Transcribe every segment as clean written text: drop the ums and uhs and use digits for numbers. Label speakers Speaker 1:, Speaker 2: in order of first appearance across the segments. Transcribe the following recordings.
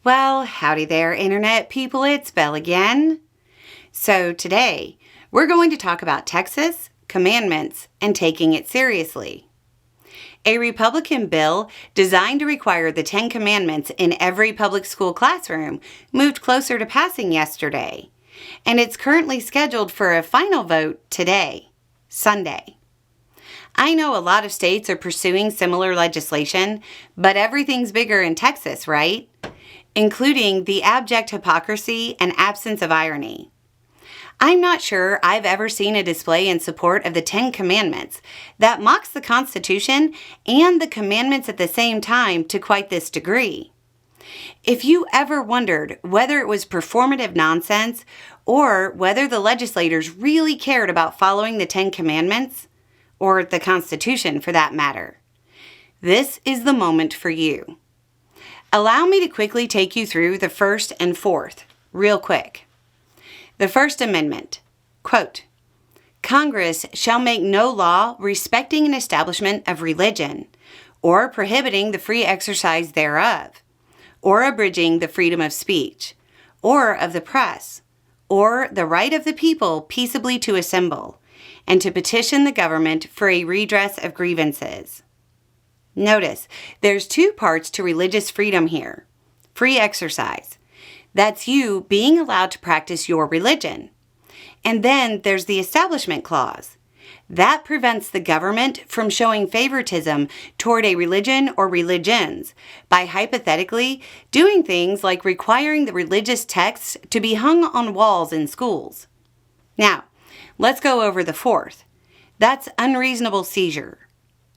Speaker 1: Well, howdy there, Internet people. It's Belle again. So today, we're going to talk about Texas, commandments, and taking it seriously. A Republican bill designed to require the 10 Commandments in every public school classroom moved closer to passing yesterday, and it's currently scheduled for a final vote today, Sunday. I know a lot of states are pursuing similar legislation, but everything's bigger in Texas, right? Including the abject hypocrisy and absence of irony. I'm not sure I've ever seen a display in support of the 10 Commandments that mocks the Constitution and the commandments at the same time to quite this degree. If you ever wondered whether it was performative nonsense or whether the legislators really cared about following the 10 Commandments, or the Constitution for that matter, this is the moment for you. Allow me to quickly take you through the first and fourth, real quick. The First Amendment, quote, Congress shall make no law respecting an establishment of religion, or prohibiting the free exercise thereof, or abridging the freedom of speech, or of the press, or the right of the people peaceably to assemble, and to petition the government for a redress of grievances. Notice, there's two parts to religious freedom here. Free exercise. That's you being allowed to practice your religion. And then there's the Establishment Clause. That prevents the government from showing favoritism toward a religion or religions by hypothetically doing things like requiring the religious texts to be hung on walls in schools. Now, let's go over the fourth. That's unreasonable seizure.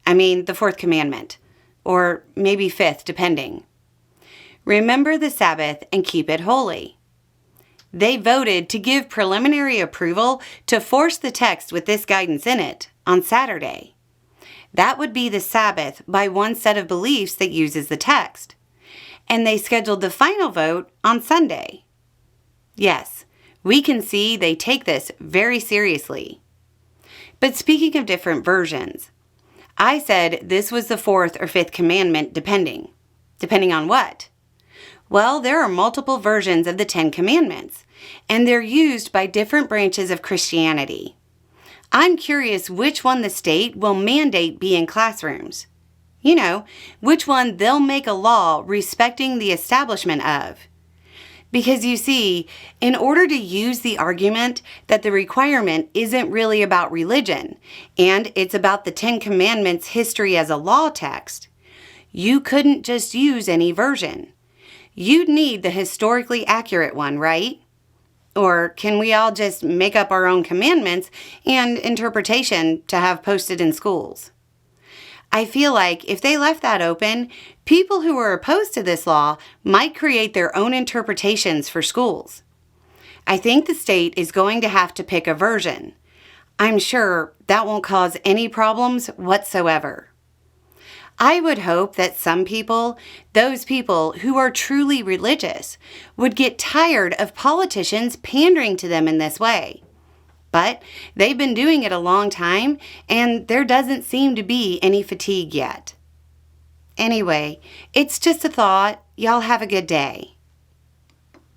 Speaker 1: The fourth commandment, or maybe fifth, depending. Remember the Sabbath and keep it holy. They voted to give preliminary approval to force the text with this guidance in it on Saturday. That would be the Sabbath by one set of beliefs that uses the text. And they scheduled the final vote on Sunday. Yes, we can see they take this very seriously. But speaking of different versions, I said this was the fourth or fifth commandment depending. Depending on what? Well, there are multiple versions of the 10 Commandments, and they're used by different branches of Christianity. I'm curious which one the state will mandate be in classrooms. Which one they'll make a law respecting the establishment of. Because you see, in order to use the argument that the requirement isn't really about religion, and it's about the 10 Commandments' history as a law text, you couldn't just use any version. You'd need the historically accurate one, right? Or can we all just make up our own commandments and interpretation to have posted in schools? I feel like if they left that open, people who are opposed to this law might create their own interpretations for schools. I think the state is going to have to pick a version. I'm sure that won't cause any problems whatsoever. I would hope that some people, those people who are truly religious, would get tired of politicians pandering to them in this way. But they've been doing it a long time, and there doesn't seem to be any fatigue yet. Anyway, it's just a thought. Y'all have a good day.